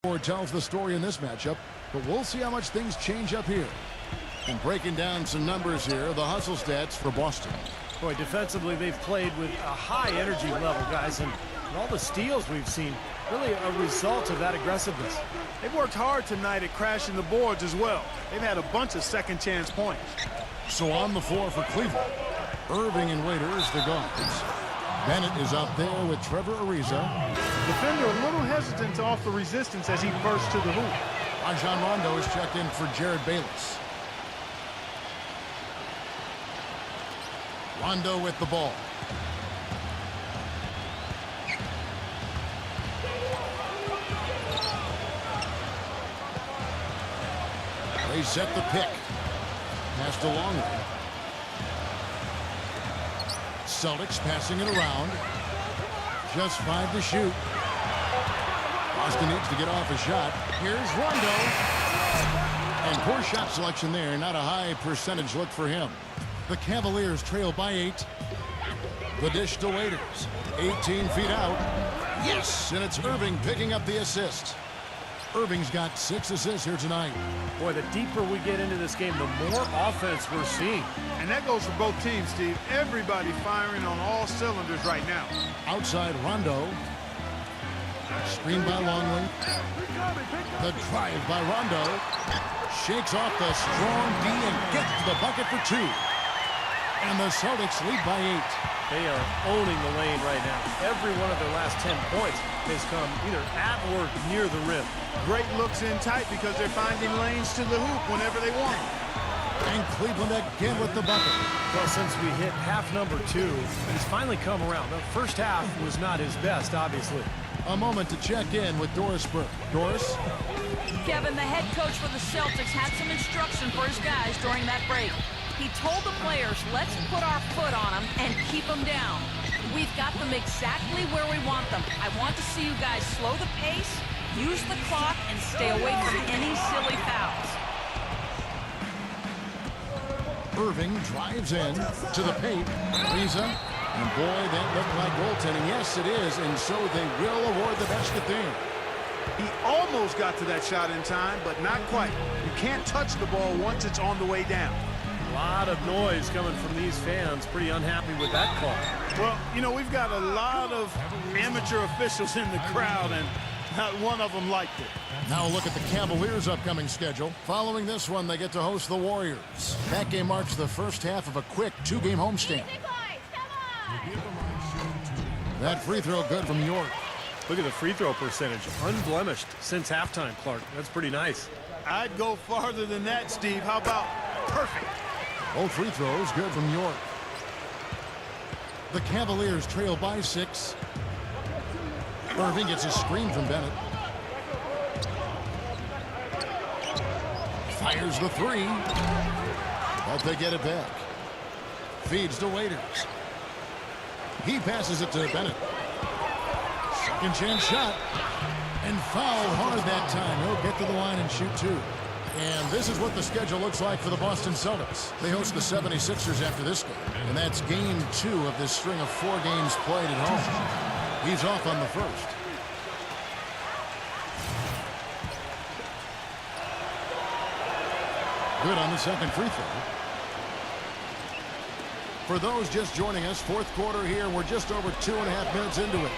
Tells the story in this matchup, but we'll see how much things change up here. And breaking down some numbers here, the hustle stats for Boston. Boy, defensively, they've played with a high energy level, guys, and all the steals we've seen, really a result of that aggressiveness. They've worked hard tonight at crashing the boards as well. They've had a bunch of second chance points. So on the floor for Cleveland, Irving and Waiters, the guards. Bennett is out there with Trevor Ariza. Defender a little hesitant to offer resistance as he bursts to the hoop. Rajon Rondo is checked in for Jared Bayless. Rondo with the ball. They set the pick. Passed along with it. Celtics passing it around. Just 5 to shoot. Boston needs to get off a shot. Here's Rondo. And poor shot selection there. Not a high percentage look for him. The Cavaliers trail by 8. The dish to Waiters. 18 feet out. Yes, and it's Irving picking up the assist. Irving's got 6 assists here tonight. Boy, the deeper we get into this game, the more offense we're seeing. And that goes for both teams, Steve. Everybody firing on all cylinders right now. Outside Rondo. Screen by Longley. The drive by Rondo. Shakes off the strong D and gets to the bucket for 2. And the Celtics lead by 8. They are owning the lane right now. Every one of their last 10 points has come either at or near the rim. Great looks in tight because they're finding lanes to the hoop whenever they want. And Cleveland again with the bucket. Well, since we hit half number 2, he's finally come around. The first half was not his best, obviously. A moment to check in with Doris Burke. Doris? Kevin, the head coach for the Celtics, had some instruction for his guys during that break. He told the players, let's put our foot on them and keep them down. We've got them exactly where we want them. I want to see you guys slow the pace, use the clock, and stay away from any silly fouls. Irving drives in to the paint. Ariza. And boy, that looked like goaltending. Yes, it is. And so they will award the basket there. He almost got to that shot in time, but not quite. You can't touch the ball once it's on the way down. A lot of noise coming from these fans. Pretty unhappy with that call. Well, you know, we've got a lot of amateur officials in the crowd, and not one of them liked it. Now a look at the Cavaliers' upcoming schedule. Following this one, they get to host the Warriors. That game marks the first half of a quick 2-game homestand. That free throw good from York. Look at the free throw percentage. Unblemished since halftime, Clark. That's pretty nice. I'd go farther than that, Steve. How about perfect? Both free throws good from York. The Cavaliers trail by 6. Irving gets a screen from Bennett. Fires the 3. But they get it back. Feeds to Waiters. He passes it to Bennett. Second chance shot. And fouled hard that time. He'll get to the line and shoot 2. And this is what the schedule looks like for the Boston Celtics. They host the 76ers after this game. And that's game 2 of this string of 4 games played at home. He's off on the first. Good on the second free throw. For those just joining us, fourth quarter here. We're just over 2.5 minutes into it.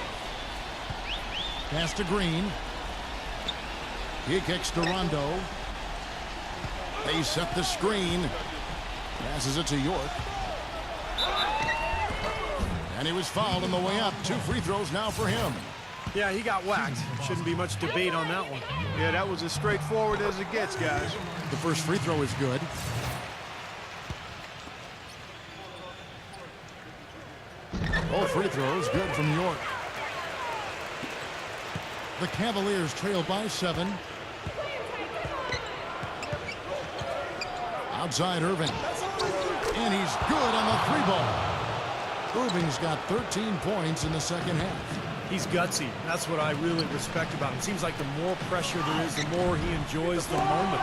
Pass to Green. He kicks to Rondo. They set the screen. Passes it to York. And he was fouled on the way up. 2 free throws now for him. Yeah, he got whacked. Shouldn't be much debate on that one. Yeah, that was as straightforward as it gets, guys. The first free throw is good. Both free throws good from York. The Cavaliers trail by 7. Outside Irving. And he's good on the 3-ball. Irving's got 13 points in the second half. He's gutsy. That's what I really respect about him. Seems like the more pressure there is, the more he enjoys the moment.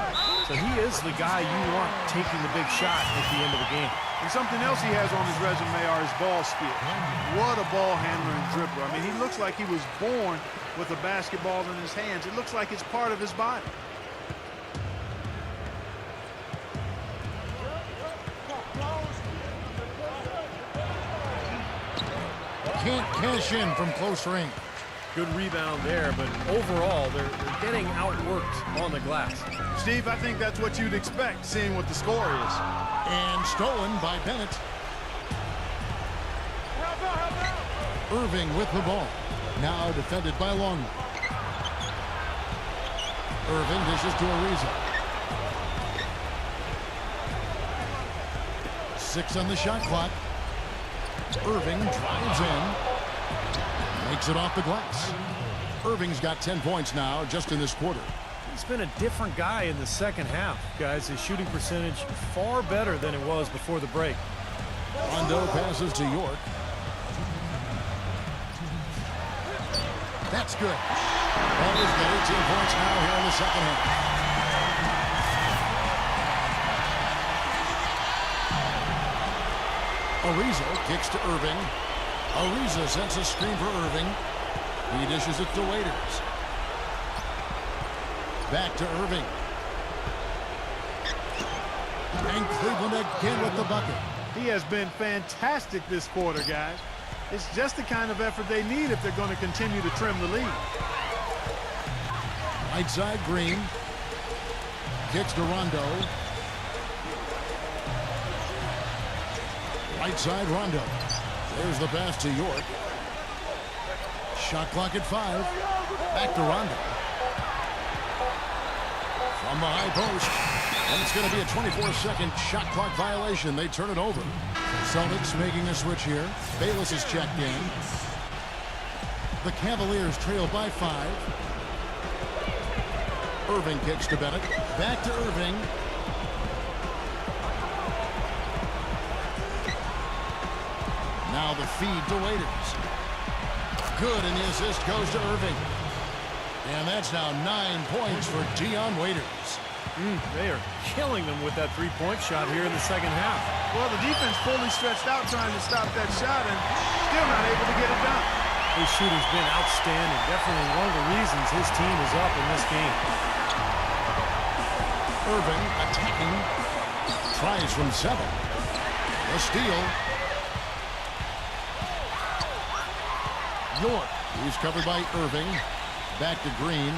So he is the guy you want taking the big shot at the end of the game. And something else he has on his resume are his ball skills. What a ball handler and dribbler. I mean, he looks like he was born with a basketball in his hands. It looks like it's part of his body. Can't cash in from close range. Good rebound there, but overall, they're getting outworked on the glass. Steve, I think that's what you'd expect, seeing what the score is. And stolen by Bennett. Irving with the ball. Now defended by Long. Irving dishes to Ariza. 6 on the shot clock. Irving drives in. Makes it off the glass. Irving's got 10 points now just in this quarter. He's been a different guy in the second half, guys. His shooting percentage far better than it was before the break. Rondo passes to York. That's good. Rondo's got 18 points now here in the second half. Ariza kicks to Irving. Ariza sends a screen for Irving. He dishes it to Waiters. Back to Irving. And Cleveland again with the bucket. He has been fantastic this quarter, guys. It's just the kind of effort they need if they're going to continue to trim the lead. Right side, Green. Kicks to Rondo. Right side, Rondo. There's the pass to York. Shot clock at 5. Back to Rondo. From the high post. And it's going to be a 24-second shot clock violation. They turn it over. Celtics making a switch here. Bayless is checked in. The Cavaliers trail by 5. Irving kicks to Bennett. Back to Irving. Now the feed to Waiters. Good, and the assist goes to Irving. And that's now 9 points for Dion Waiters. They are killing them with that three-point shot here in the second half. Well, the defense fully stretched out trying to stop that shot and still not able to get it done. His shooting's been outstanding. Definitely one of the reasons his team is up in this game. Irving attacking. Tries from 7. A steal. York. He's covered by Irving. Back to Green.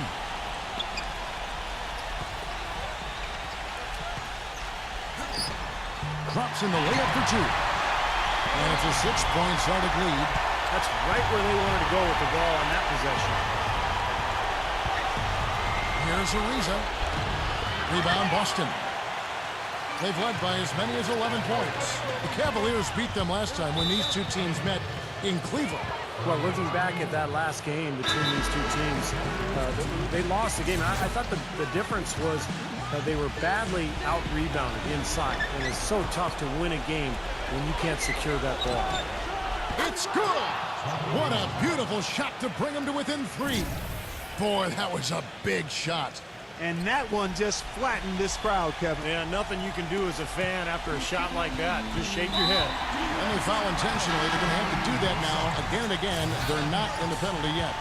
Drops in the layup for 2. And it's a 6-point Celtic lead. That's right where they wanted to go with the ball on that possession. Here's Ariza. Rebound Boston. They've led by as many as 11 points. The Cavaliers beat them last time when these two teams met in Cleveland. Well, looking back at that last game between these two teams, they lost the game. I thought the difference was they were badly out-rebounded inside, and it's so tough to win a game when you can't secure that ball. It's good! What a beautiful shot to bring them to within 3. Boy, that was a big shot. And that one just flattened this crowd, Kevin. Yeah, nothing you can do as a fan after a shot like that. Just shake your head. And they foul intentionally. They're going to have to do that now again and again. They're not in the penalty yet.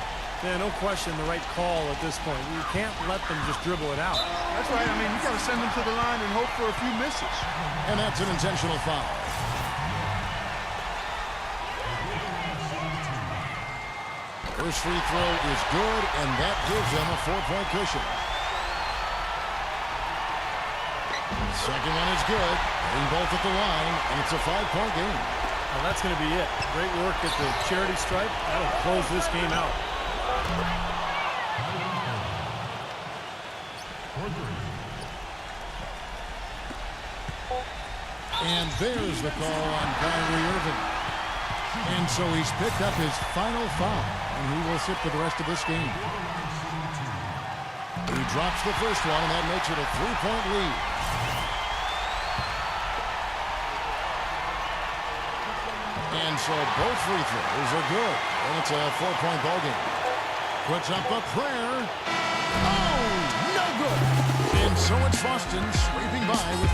Yeah, no question the right call at this point. You can't let them just dribble it out. That's right. I mean, you got to send them to the line and hope for a few misses. And that's an intentional foul. First free throw is good, and that gives them a 4-point cushion. Second one is good. Hitting both at the line, and it's a 5-point game. Well, that's going to be it. Great work at the charity stripe. That'll close this game out. And there's the call on Kyrie Irving. And so he's picked up his final foul, and he will sit for the rest of this game. He drops the first one, and that makes it a 3-point lead. And so both free throws are good. And it's a 4-point ball game. Puts up a prayer. Oh, no good. So it's Boston scraping by with the